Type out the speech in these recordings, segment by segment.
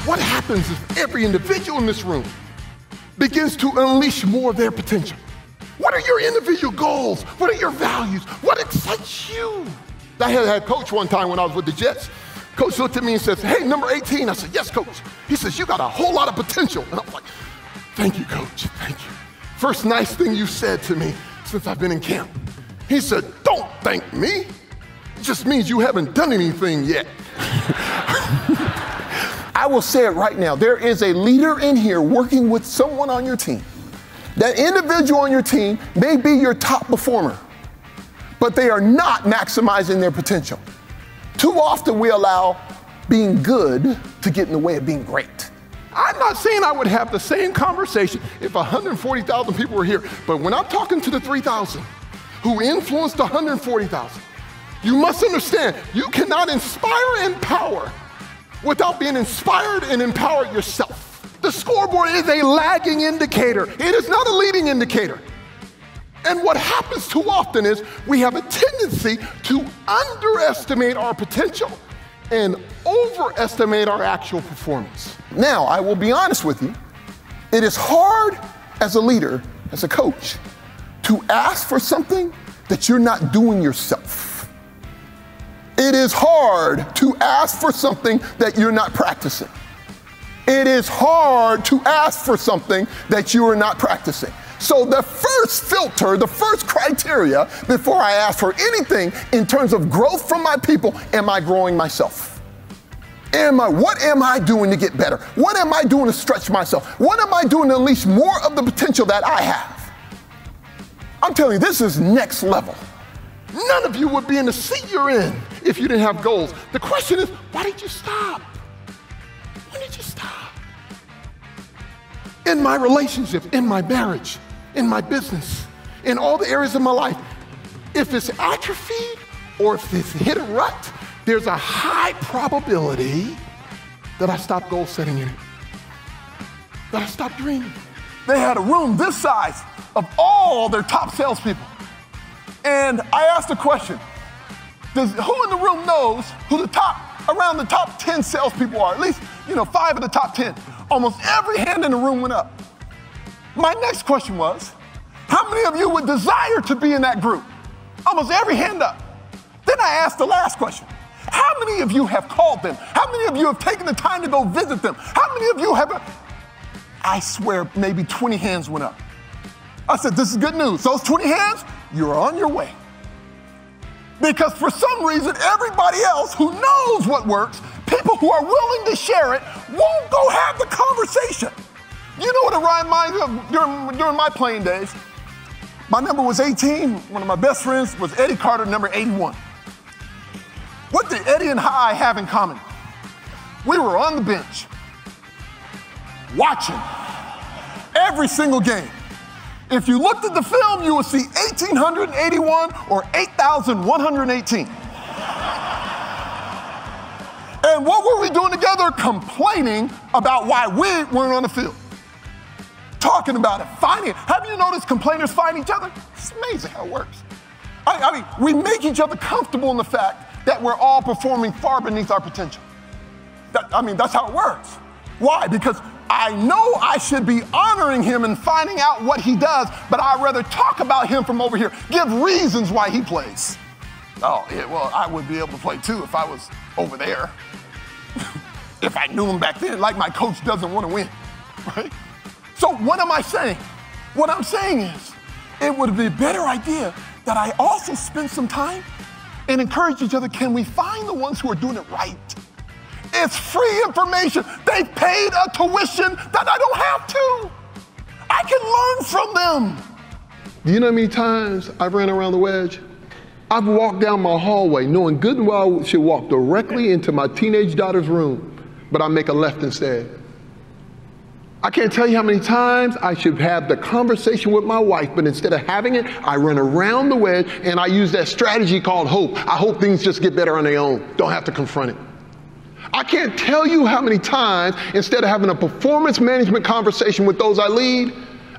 What happens if every individual in this room begins to unleash more of their potential? What are your individual goals? What are your values? What excites you? I had a coach one time when I was with the Jets. Coach looked at me and says, hey, number 18. I said, yes, coach. He says, you got a whole lot of potential. And I was like, thank you, coach, thank you. First nice thing you said to me since I've been in camp. He said, don't thank me. It just means you haven't done anything yet. I will say it right now. There is a leader in here working with someone on your team. That individual on your team may be your top performer, but they are not maximizing their potential. Too often we allow being good to get in the way of being great. I'm not saying I would have the same conversation if 140,000 people were here, but when I'm talking to the 3,000 who influenced 140,000, you must understand, you cannot inspire and empower without being inspired and empowered yourself. The scoreboard is a lagging indicator. It is not a leading indicator. And what happens too often is we have a tendency to underestimate our potential and overestimate our actual performance. Now, I will be honest with you. It is hard as a leader, as a coach, to ask for something that you're not doing yourself. It is hard to ask for something that you're not practicing. It is hard to ask for something that you are not practicing. So the first filter, the first criteria before I ask for anything in terms of growth from my people, am I growing myself? What am I doing to get better? What am I doing to stretch myself? What am I doing to unleash more of the potential that I have? I'm telling you, this is next level. None of you would be in the seat you're in if you didn't have goals. The question is, why did you stop? When did you stop? In my relationship, in my marriage, in my business, in all the areas of my life, if it's atrophied or if it's hit a rut, there's a high probability that I stopped goal setting in it, that I stopped dreaming. They had a room this size of all their top salespeople. And I asked the question, who in the room knows who around the top 10 salespeople are? At least, 5 of the top 10. Almost every hand in the room went up. My next question was, how many of you would desire to be in that group? Almost every hand up. Then I asked the last question. How many of you have called them? How many of you have taken the time to go visit them? How many of you have? I swear maybe 20 hands went up. I said, this is good news. Those 20 hands, you're on your way. Because for some reason, everybody else who knows what works, people who are willing to share it, won't go have the conversation. You know what it reminds me of during my playing days? My number was 18. One of my best friends was Eddie Carter, number 81. What did Eddie and I have in common? We were on the bench, watching every single game. If you looked at the film, you would see 1,881 or 8,118. And what were we doing together? Complaining about why we weren't on the field. Talking about it, fighting it. Have you noticed complainers fight each other? It's amazing how it works. I mean, we make each other comfortable in the fact that we're all performing far beneath our potential. That's how it works. Why? Because I know I should be honoring him and finding out what he does, but I'd rather talk about him from over here, give reasons why he plays. Oh, yeah, well, I would be able to play too if I was over there. If I knew him back then, like my coach doesn't want to win, right? So what am I saying? What I'm saying is, it would be a better idea that I also spend some time and encourage each other. Can we find the ones who are doing it right? It's free information. They've paid a tuition that I don't have to. I can learn from them. Do you know how many times I've ran around the wedge? I've walked down my hallway knowing good and well I should walk directly into my teenage daughter's room, but I make a left instead. I can't tell you how many times I should have the conversation with my wife, but instead of having it, I run around the wedge and I use that strategy called hope. I hope things just get better on their own. Don't have to confront it. I can't tell you how many times, instead of having a performance management conversation with those I lead,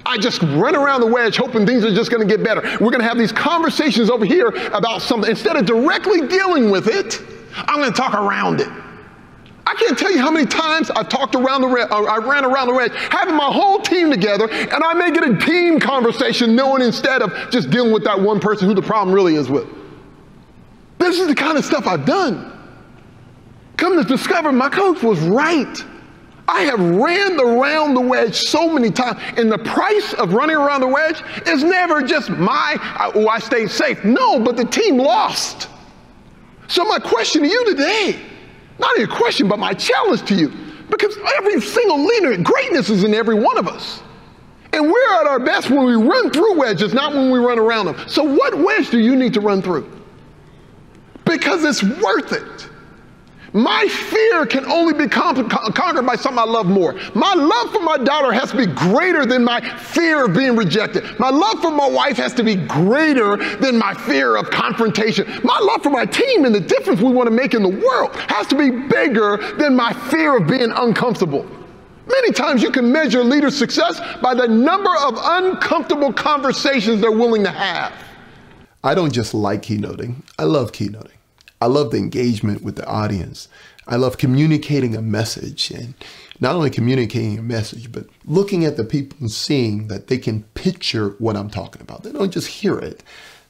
I just run around the wedge hoping things are just going to get better. We're going to have these conversations over here about something. Instead of directly dealing with it, I'm going to talk around it. I can't tell you how many times I've talked around I ran around the wedge, having my whole team together, and I may get a team conversation knowing instead of just dealing with that one person who the problem really is with. This is the kind of stuff I've done. Come to discover my coach was right. I have ran around the wedge so many times, and the price of running around the wedge is never just I stayed safe. No, but the team lost. So my question to you today, not a question, but my challenge to you, because every single leader, greatness is in every one of us. And we're at our best when we run through wedges, not when we run around them. So what wedge do you need to run through? Because it's worth it. My fear can only be conquered by something I love more. My love for my daughter has to be greater than my fear of being rejected. My love for my wife has to be greater than my fear of confrontation. My love for my team and the difference we want to make in the world has to be bigger than my fear of being uncomfortable. Many times you can measure leaders' success by the number of uncomfortable conversations they're willing to have. I don't just like keynoting, I love keynoting. I love the engagement with the audience. I love communicating a message, and not only communicating a message, but looking at the people and seeing that they can picture what I'm talking about. They don't just hear it.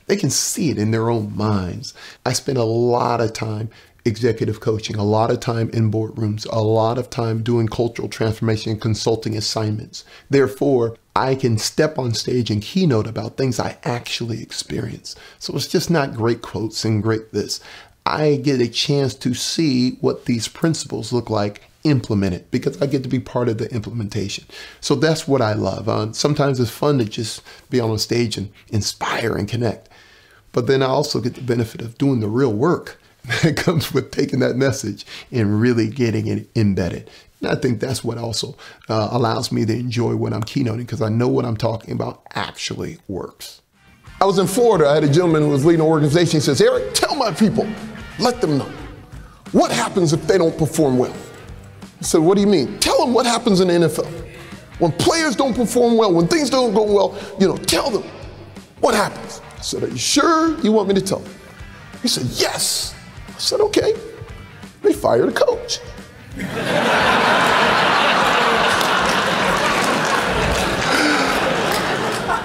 They can see it in their own minds. I spend a lot of time executive coaching, a lot of time in boardrooms, a lot of time doing cultural transformation and consulting assignments. Therefore, I can step on stage and keynote about things I actually experience. So it's just not great quotes and great this. I get a chance to see what these principles look like implemented because I get to be part of the implementation. So that's what I love. Sometimes it's fun to just be on a stage and inspire and connect. But then I also get the benefit of doing the real work that comes with taking that message and really getting it embedded. And I think that's what also allows me to enjoy what I'm keynoting because I know what I'm talking about actually works. I was in Florida. I had a gentleman who was leading an organization. He says, Eric, tell my people, let them know. What happens if they don't perform well? I said, what do you mean? Tell them what happens in the NFL. When players don't perform well, when things don't go well, tell them what happens. I said, are you sure you want me to tell them? He said, yes. I said, okay. They fired a coach.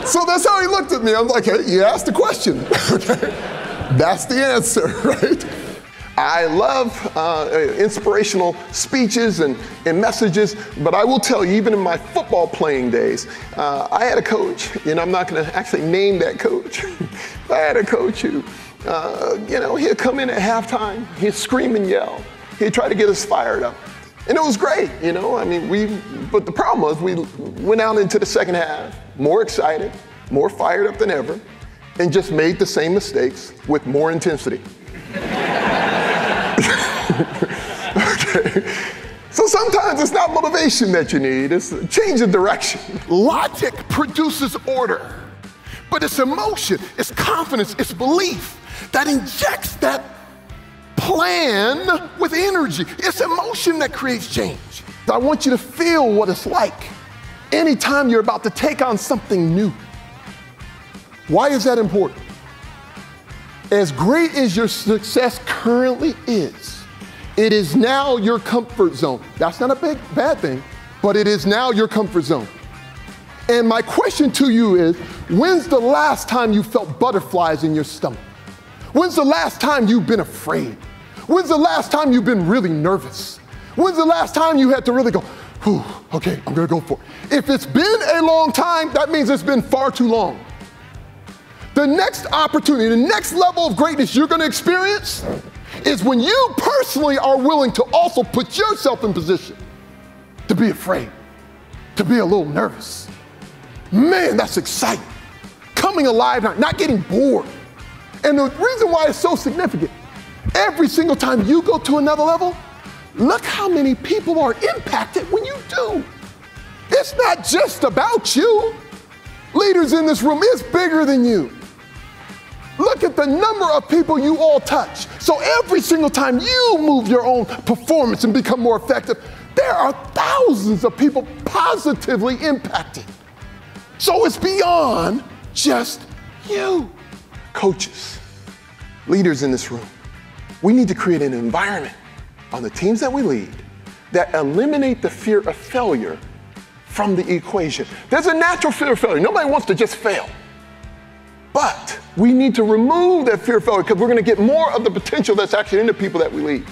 So that's how he looked at me. I'm like, hey, you asked the question. Okay? That's the answer, right? I love inspirational speeches and messages, but I will tell you, even in my football playing days, I had a coach, and I'm not going to actually name that coach. I had a coach who, he'd come in at halftime, he'd scream and yell. He'd try to get us fired up. And it was great, but the problem was we went out into the second half, more excited, more fired up than ever, and just made the same mistakes with more intensity. Okay. So sometimes it's not motivation that you need, it's a change of direction. Logic produces order, but it's emotion, it's confidence, it's belief that injects that plan with energy. It's emotion that creates change. I want you to feel what it's like anytime you're about to take on something new. Why is that important? As great as your success currently is, it is now your comfort zone. That's not a bad thing, but it is now your comfort zone. And my question to you is, when's the last time you felt butterflies in your stomach? When's the last time you've been afraid? When's the last time you've been really nervous? When's the last time you had to really go, whew, okay, I'm gonna go for it. If it's been a long time, that means it's been far too long. The next opportunity, the next level of greatness you're gonna experience is when you personally are willing to also put yourself in position to be afraid, to be a little nervous. Man, that's exciting. Coming alive, not getting bored. And the reason why it's so significant, every single time you go to another level, look how many people are impacted when you do. It's not just about you. Leaders in this room, it's bigger than you. Look at the number of people you all touch. So every single time you move your own performance and become more effective, there are thousands of people positively impacted. So it's beyond just you. Coaches, leaders in this room, we need to create an environment on the teams that we lead that eliminate the fear of failure from the equation. There's a natural fear of failure. Nobody wants to just fail. But we need to remove that fear of failure because we're going to get more of the potential that's actually in the people that we lead.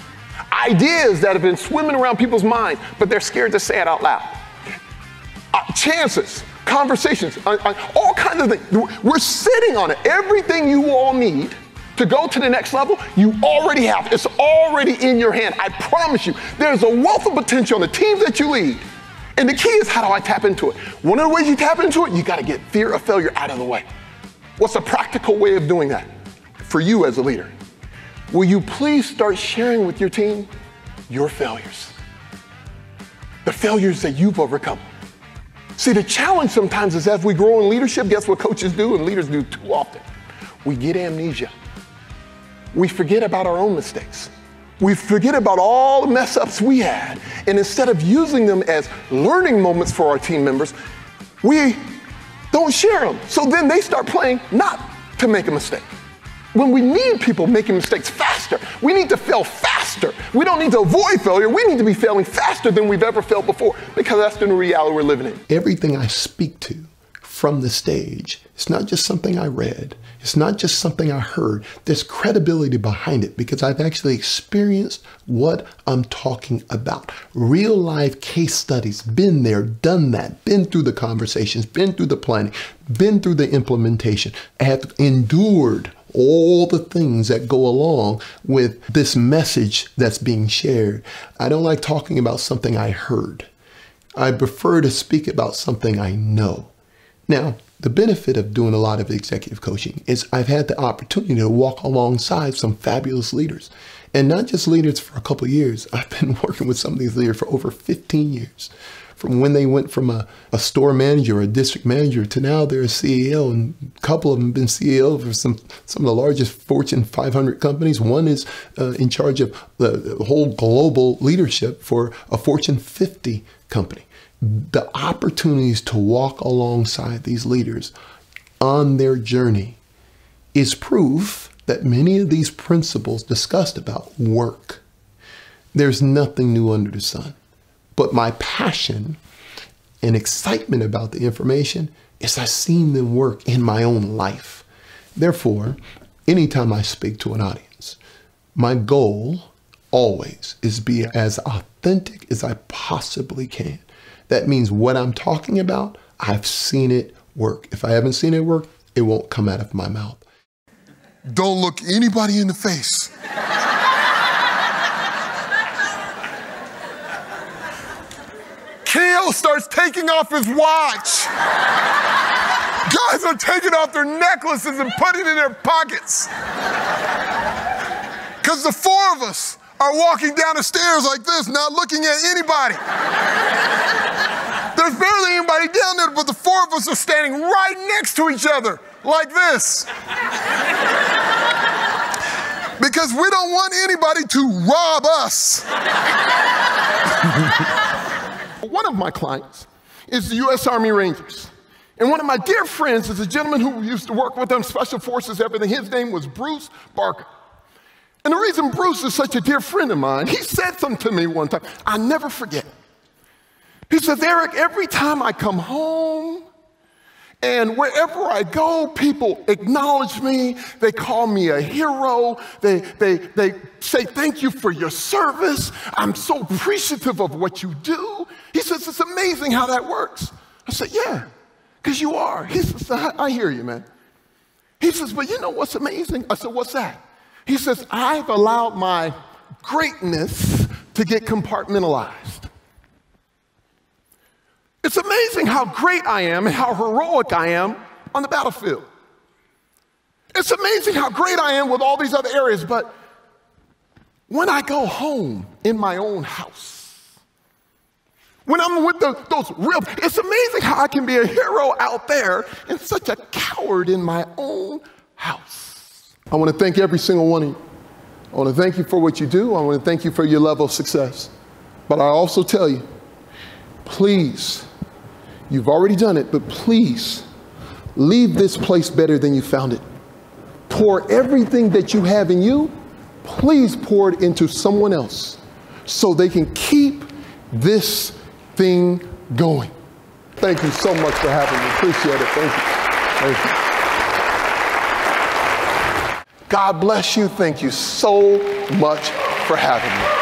Ideas that have been swimming around people's minds, but they're scared to say it out loud. Chances, conversations, all kinds of things. We're sitting on it. Everything you all need to go to the next level, you already have. It's already in your hand. I promise you, there's a wealth of potential in the teams that you lead. And the key is, how do I tap into it? One of the ways you tap into it, you got to get fear of failure out of the way. What's a practical way of doing that for you as a leader? Will you please start sharing with your team your failures? The failures that you've overcome. See, the challenge sometimes is, as we grow in leadership, guess what coaches do and leaders do too often? We get amnesia. We forget about our own mistakes. We forget about all the mess ups we had. And instead of using them as learning moments for our team members, we don't share them. So then they start playing not to make a mistake. When we need people making mistakes faster, we need to fail faster. We don't need to avoid failure. We need to be failing faster than we've ever failed before, because that's the new reality we're living in. Everything I speak to from the stage, it's not just something I read. It's not just something I heard. There's credibility behind it because I've actually experienced what I'm talking about. Real life case studies, been there, done that, been through the conversations, been through the planning, been through the implementation, have endured all the things that go along with this message that's being shared. I don't like talking about something I heard. I prefer to speak about something I know. Now, the benefit of doing a lot of executive coaching is I've had the opportunity to walk alongside some fabulous leaders, and not just leaders for a couple of years. I've been working with some of these leaders for over 15 years. From when they went from a store manager or a district manager to now they're a CEO, and a couple of them have been CEO for some of the largest Fortune 500 companies. One is in charge of the whole global leadership for a Fortune 50 company. The opportunities to walk alongside these leaders on their journey is proof that many of these principles discussed about work. There's nothing new under the sun. But my passion and excitement about the information is I've seen them work in my own life. Therefore, anytime I speak to an audience, my goal always is to be as authentic as I possibly can. That means what I'm talking about, I've seen it work. If I haven't seen it work, it won't come out of my mouth. Don't look anybody in the face. Kale starts taking off his watch. Guys are taking off their necklaces and putting it in their pockets. Because the four of us are walking down the stairs like this, not looking at anybody. There's barely anybody down there, but the four of us are standing right next to each other, like this. Because we don't want anybody to rob us. One of my clients is the U.S. Army Rangers. And one of my dear friends is a gentleman who used to work with them, Special Forces, everything. His name was Bruce Barker. And the reason Bruce is such a dear friend of mine, he said something to me one time, I never forget. He says, Eric, every time I come home and wherever I go, people acknowledge me. They call me a hero. They say thank you for your service. I'm so appreciative of what you do. He says, it's amazing how that works. I said, yeah, because you are. He says, I hear you, man. He says, but you know what's amazing? I said, what's that? He says, I've allowed my greatness to get compartmentalized. It's amazing how great I am and how heroic I am on the battlefield. It's amazing how great I am with all these other areas, but when I go home in my own house, when I'm with those real, it's amazing how I can be a hero out there and such a coward in my own house. I want to thank every single one of you. I want to thank you for what you do. I want to thank you for your level of success. But I also tell you, please, you've already done it, but please leave this place better than you found it. Pour everything that you have in you, please pour it into someone else so they can keep this thing going. Thank you so much for having me. Appreciate it. Thank you. Thank you. God bless you. Thank you so much for having me.